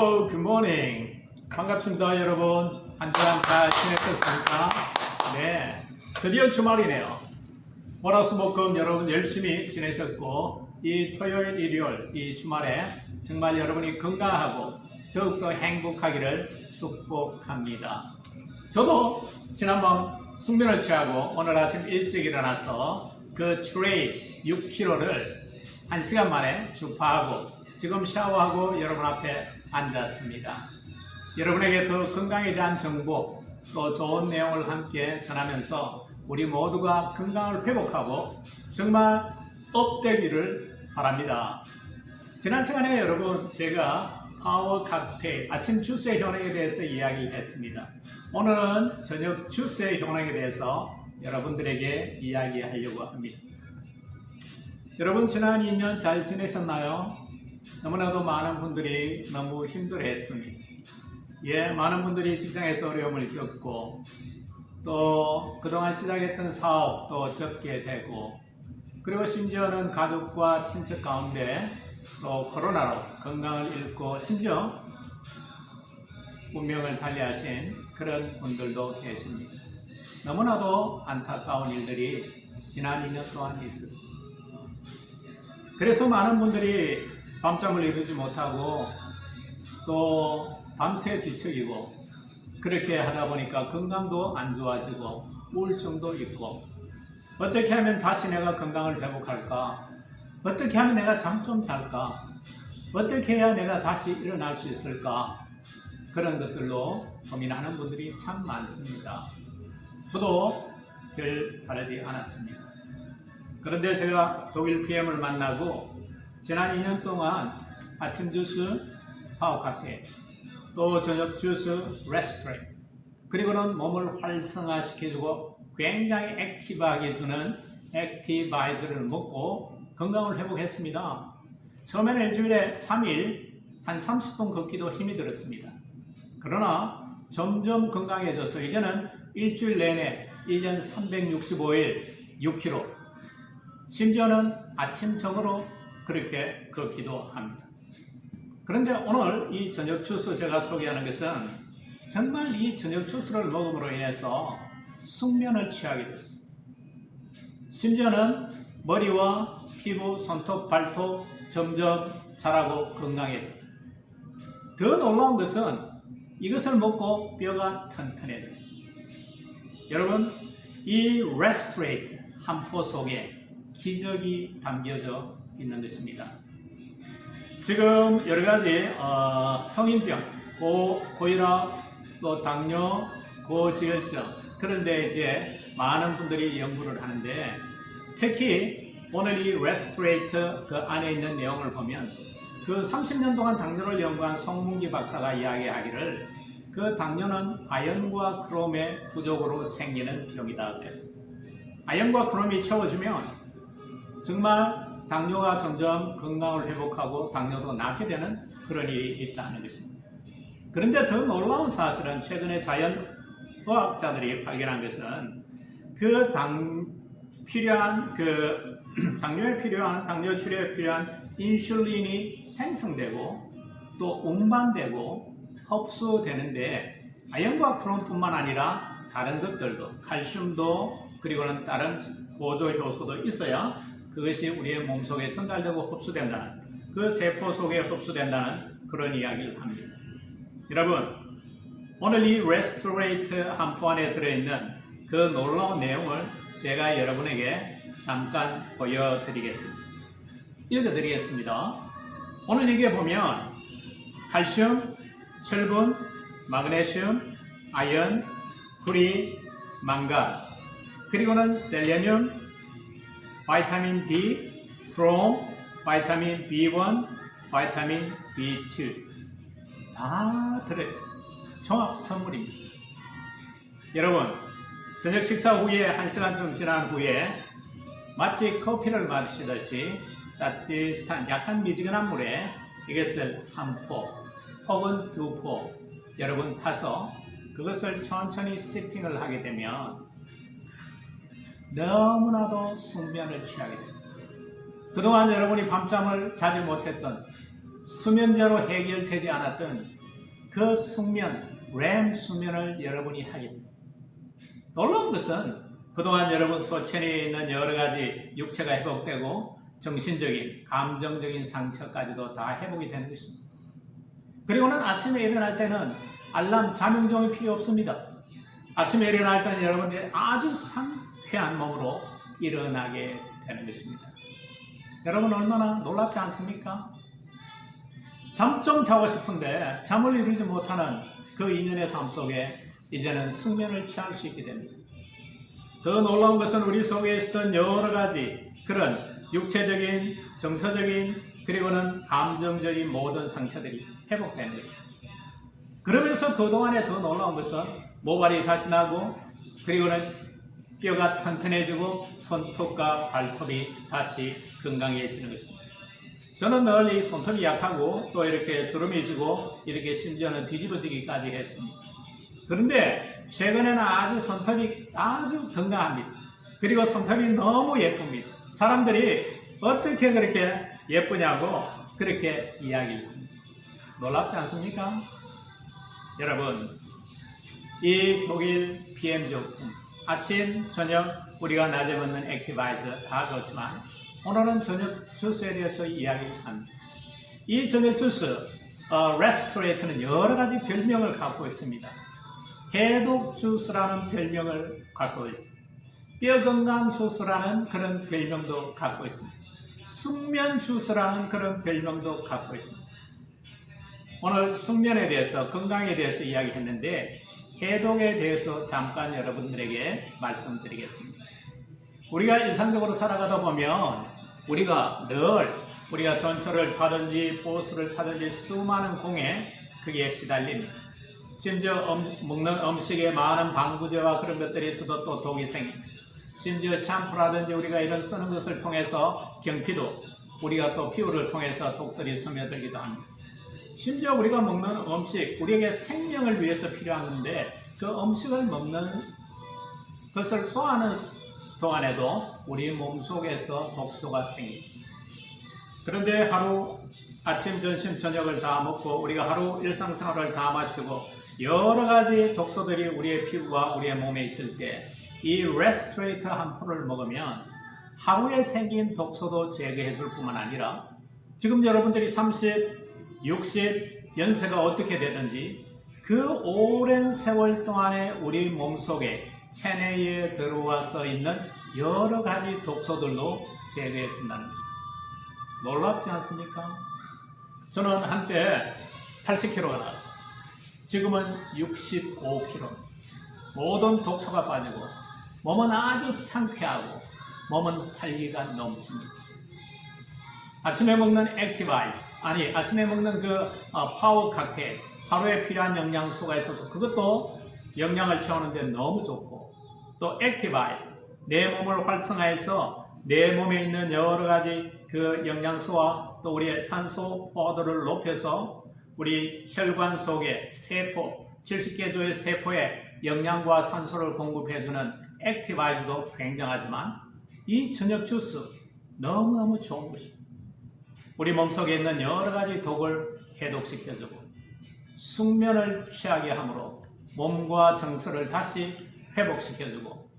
Hello, good morning. 반갑습니다, 여러분. 한 주간 잘 지내셨습니까? 네, 드디어 주말이네요. 월화수목금 여러분 열심히 지내셨고, 이 토요일, 일요일, 이 주말에 정말 여러분이 건강하고 더욱더 행복하기를 축복합니다. 저도 지난번 숙면을 취하고 오늘 아침 일찍 일어나서 그 트레이 6kg를 1시간 만에 주파하고 지금 샤워하고 여러분 앞에 앉았습니다. 여러분에게 더 건강에 대한 정보 또 좋은 내용을 함께 전하면서 우리 모두가 건강을 회복하고 정말 업되기를 바랍니다. 지난 시간에 여러분 제가 파워 칵테일 아침 주스의 효능에 대해서 이야기를 했습니다. 오늘은 저녁 주스의 효능에 대해서 여러분들에게 이야기하려고 합니다. 여러분 지난 2년 잘 지내셨나요? 너무나도 많은 분들이 너무 힘들어했습니다. 많은 분들이 직장에서 어려움을 겪고 또 그동안 시작했던 사업도 접게 되고 그리고 심지어는 가족과 친척 가운데 또 코로나로 건강을 잃고 심지어 운명을 달리하신 그런 분들도 계십니다. 너무나도 안타까운 일들이 지난 2년 동안 있었습니다. 그래서 많은 분들이 밤잠을 이루지 못하고 또 밤새 뒤척이고 그렇게 하다 보니까 건강도 안 좋아지고 우울증도 있고 어떻게 하면 다시 내가 건강을 회복할까? 어떻게 하면 내가 잠 좀 잘까? 어떻게 해야 내가 다시 일어날 수 있을까? 그런 것들로 고민하는 분들이 참 많습니다. 저도 별 다르지 않았습니다. 그런데 제가 독일 PM을 만나고 지난 2년 동안 아침 주스 파워 칵테일 또 저녁 주스 레스토랑 그리고는 몸을 활성화시켜주고 굉장히 액티브하게 해주는 액티바이저를 먹고 건강을 회복했습니다. 처음에는 일주일에 3일 한 30분 걷기도 힘이 들었습니다. 그러나 점점 건강해져서 이제는 일주일 내내 1년 365일 6kg 심지어는 아침 정으로 그렇게 걷기도 합니다. 그런데 오늘 이 저녁 주스 제가 소개하는 것은 정말 이 저녁 주스를 먹음으로 인해서 숙면을 취하게 됐습니다. 심지어는 머리와 피부, 손톱, 발톱 점점 자라고 건강해졌습니다. 더 놀라운 것은 이것을 먹고 뼈가 튼튼해졌습니다. 여러분, 이 레스토레이트 한 포 속에 기적이 담겨져 있는 것입니다. 지금 여러 가지 성인병, 고혈압, 또 당뇨, 고지혈증 그런데 이제 많은 분들이 연구를 하는데 특히 오늘 이 레스토레이트 그 안에 있는 내용을 보면 그 30년 동안 당뇨를 연구한 송문기 박사가 이야기하기를 그 당뇨는 아연과 크롬의 부족으로 생기는 병이다 그랬습니다. 아연과 크롬이 채워지면 정말 당뇨가 점점 건강을 회복하고 당뇨도 낫게 되는 그런 일이 있다는 것입니다. 그런데 더 놀라운 사실은 최근에 자연의학자들이 발견한 것은 그 당뇨에 필요한 당뇨 치료에 필요한 인슐린이 생성되고 또 운반되고 흡수되는데 아연과 크롬뿐만 아니라 다른 것들도 칼슘도 그리고는 다른 보조 효소도 있어야 그것이 우리의 몸속에 전달되고 흡수된다는 그 세포 속에 흡수된다는 그런 이야기를 합니다. 여러분 오늘 이 레스토레이트 한 포 안에 들어있는 그 놀라운 내용을 제가 여러분에게 잠깐 보여드리겠습니다. 읽어드리겠습니다. 오늘 여기에 보면 칼슘, 철분, 마그네슘, 아연, 구리, 망간 그리고는 셀레늄 바이타민 D, 크롬, 바이타민 B1, 바이타민 B2 다 들어있습니다. 종합 선물입니다. 여러분 저녁 식사 후에 1시간쯤 지난 후에 마치 커피를 마시듯이 따뜻한 약간 미지근한 물에 이것을 한 포 혹은 2포 여러분 타서 그것을 천천히 시핑을 하게 되면 너무나도 숙면을 취하게 됩니다. 그동안 여러분이 밤잠을 자지 못했던 수면제로 해결되지 않았던 그 숙면, 렘 수면을 여러분이 하게 됩니다. 놀라운 것은 그동안 여러분 소천에 있는 여러 가지 육체가 회복되고 정신적인, 감정적인 상처까지도 다 회복이 되는 것입니다. 그리고는 아침에 일어날 때는 알람, 잠용종이 필요 없습니다. 아침에 일어날 때는 여러분들이 아주 상쾌한 몸으로 일어나게 되는 것입니다. 여러분 얼마나 놀랍지 않습니까? 잠 좀 자고 싶은데 잠을 이루지 못하는 그 인연의 삶 속에 이제는 숙면을 취할 수 있게 됩니다. 더 놀라운 것은 우리 속에 있었던 여러 가지 그런 육체적인, 정서적인, 그리고는 감정적인 모든 상처들이 회복되는 것입니다. 그러면서 그동안에 더 놀라운 것은 모발이 다시 나고, 그리고는 뼈가 튼튼해지고 손톱과 발톱이 다시 건강해지는 것입니다. 저는 늘 이 손톱이 약하고 또 이렇게 주름이 지고 이렇게 심지어는 뒤집어지기까지 했습니다. 그런데 최근에는 아주 손톱이 아주 건강합니다. 그리고 손톱이 너무 예쁩니다. 사람들이 어떻게 그렇게 예쁘냐고 그렇게 이야기를 합니다. 놀랍지 않습니까? 여러분, 이 독일 PM 제품 아침, 저녁 우리가 낮에 먹는 액티바이저 다 좋지만 오늘은 저녁 주스에 대해서 이야기합니다. 이 저녁 주스 레스토레이트는 여러 가지 별명을 갖고 있습니다. 해독 주스라는 별명을 갖고 있습니다. 뼈 건강 주스라는 그런 별명도 갖고 있습니다. 숙면 주스라는 그런 별명도 갖고 있습니다. 오늘 숙면에 대해서, 건강에 대해서 이야기했는데 해독에 대해서 잠깐 여러분들에게 말씀드리겠습니다. 우리가 일상적으로 살아가다 보면 우리가 전철을 타든지 버스를 타든지 수많은 공에 그게 시달립니다. 심지어 먹는 음식에 많은 방부제와 그런 것들이 있어도 또 독이 생깁니다. 심지어 샴푸라든지 우리가 이런 쓰는 것을 통해서 경피도, 우리가 또 피부를 통해서 독들이 스며들기도 합니다. 심지어 우리가 먹는 음식, 우리에게 생명을 위해서 필요한 건데 그 음식을 먹는 것을 소화하는 동안에도 우리 몸속에서 독소가 생깁니다. 그런데 하루 아침, 점심, 저녁을 다 먹고 우리가 하루 일상생활을 다 마치고 여러 가지 독소들이 우리의 피부와 우리의 몸에 있을 때 이 레스토레이터 한 포를 먹으면 하루에 생긴 독소도 제거해 줄 뿐만 아니라 지금 여러분들이 30, 60 연세가 어떻게 되든지 그 오랜 세월 동안에 우리 몸속에 체내에 들어와서 있는 여러 가지 독소들도 제거해 준다는 것입니다. 놀랍지 않습니까? 저는 한때 80kg가 나왔어요. 지금은 65kg. 모든 독소가 빠지고 몸은 아주 상쾌하고 몸은 활기가 넘칩니다. 아침에 먹는 액티바이즈, 아침에 먹는 그 파워 칵테일, 하루에 필요한 영양소가 있어서 그것도 영양을 채우는데 너무 좋고, 또 액티바이즈, 내 몸을 활성화해서 내 몸에 있는 여러 가지 그 영양소와 또 우리의 산소 포도를 높여서 우리 혈관 속의 세포, 70개 조의 세포에 영양과 산소를 공급해주는 액티바이즈도 굉장하지만 이 저녁 주스 너무너무 좋은 것입니다. 우리 몸속에 있는 여러 가지 독을 해독시켜주고 숙면을 취하게 하므로 몸과 정서를 다시 회복시켜주고,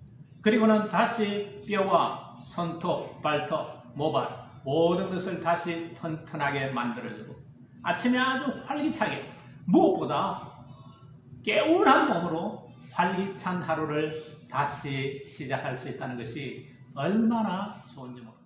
그리고는 다시 뼈와 손톱, 발톱, 모발 모든 것을 다시 튼튼하게 만들어주고 아침에 아주 활기차게, 무엇보다 개운한 몸으로 활기찬 하루를 다시 시작할 수 있다는 것이 얼마나 좋은지 모릅니다.